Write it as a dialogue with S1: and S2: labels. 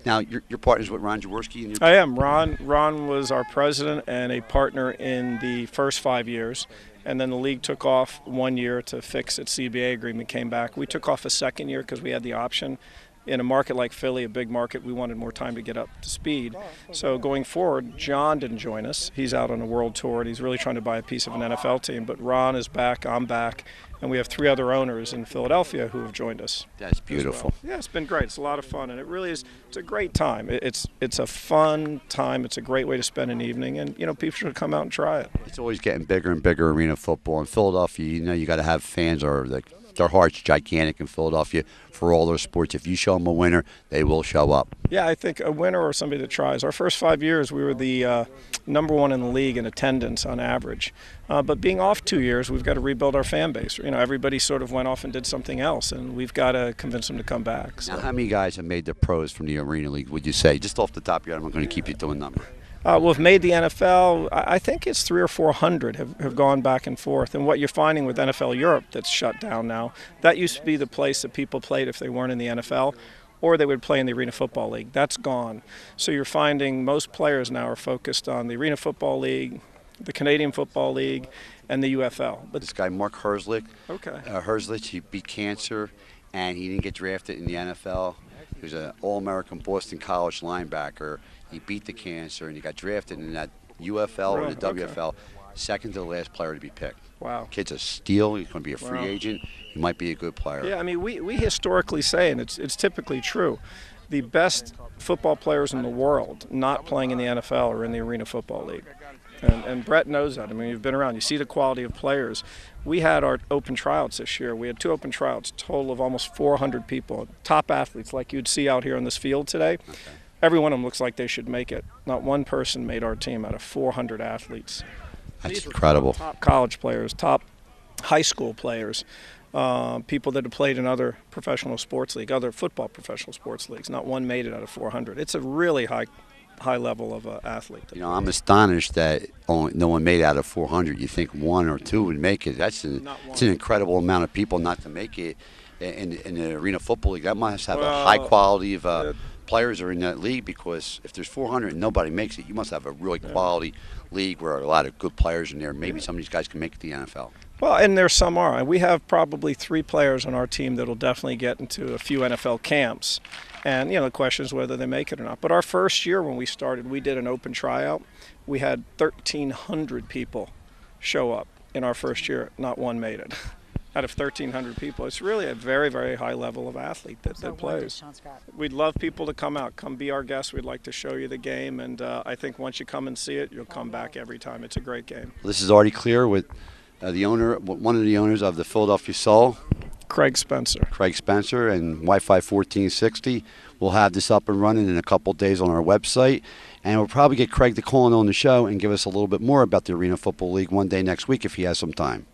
S1: Now, your partner's with Ron Jaworski? And
S2: I am. Ron was our president and a partner in the first 5 years. And then the league took off 1 year to fix its CBA agreement, came back. We took off a second year because we had the option. In a market like Philly, a big market, we wanted more time to get up to speed. So going forward, John didn't join us. He's out on a world tour, and he's really trying to buy a piece of an NFL team. But Ron is back, I'm back, and we have 3 other owners in Philadelphia who have joined us.
S1: That's beautiful.
S2: Well. Yeah, it's been great. It's a lot of fun, and it really is. It's a great time. It's a fun time. It's a great way to spend an evening, and people should come out and try it.
S1: It's always getting bigger and bigger, arena football. In Philadelphia, you got to have fans or their heart's gigantic in Philadelphia for all their sports. If you show them a winner, they will show up.
S2: Yeah, I think a winner or somebody that tries. Our first 5 years, we were the number 1 in the league in attendance on average. But being off 2 years, we've got to rebuild our fan base. Everybody sort of went off and did something else, and we've got to convince them to come back. So.
S1: Now, how many guys have made the pros from the Arena League, would you say? Just off the top of your head, I'm not going to keep you to a number.
S2: We've made the NFL. I think it's 300 or 400 have gone back and forth. And what you're finding with NFL Europe that's shut down now, that used to be the place that people played if they weren't in the NFL, or they would play in the Arena Football League. That's gone. So you're finding most players now are focused on the Arena Football League, the Canadian Football League, and the UFL.
S1: But this guy, Mark Herzlich,
S2: okay.
S1: He beat cancer, and he didn't get drafted in the NFL. He was an All-American Boston College linebacker. He beat the cancer, and he got drafted in that UFL or the WFL,
S2: okay.
S1: Second to the last player to be picked.
S2: Wow.
S1: Kid's a steal. He's going to be a free agent. He might be a good player.
S2: Yeah, I mean, we historically say, and it's typically true, the best football players in the world not playing in the NFL or in the Arena Football League. And Brett knows that. I mean, you've been around. You see the quality of players. We had our open tryouts this year. We had 2 open tryouts, total of almost 400 people, top athletes like you'd see out here on this field today.
S1: Okay.
S2: Every one of them looks like they should make it. Not one person made our team out of 400 athletes.
S1: That's incredible.
S2: Top college players, top high school players, people that have played in other professional sports leagues, other football professional sports leagues. Not one made it out of 400. It's a really high level of athlete.
S1: I'm astonished that no one made it out of 400. You think 1 or 2 would make it. It's an incredible amount of people not to make it in the Arena Football League. That must have a high quality of players are in that league, because if there's 400 and nobody makes it, you must have a really quality league where a lot of good players in there. Maybe some of these guys can make it to the NFL.
S2: Well, and there some are. We have probably 3 players on our team that will definitely get into a few NFL camps. And, the question is whether they make it or not. But our first year when we started, we did an open tryout. We had 1,300 people show up in our first year. Not one made it. Out of 1,300 people, it's really a very, very high level of athlete that plays. We'd love people to come out, come be our guests. We'd like to show you the game, and I think once you come and see it, you'll come back every time. It's a great game.
S1: This is Artie Clear with one of the owners of the Philadelphia Soul,
S2: Craig Spencer,
S1: and Wi-Fi 1460. We'll have this up and running in a couple days on our website, and we'll probably get Craig to call in on the show and give us a little bit more about the Arena Football League one day next week if he has some time.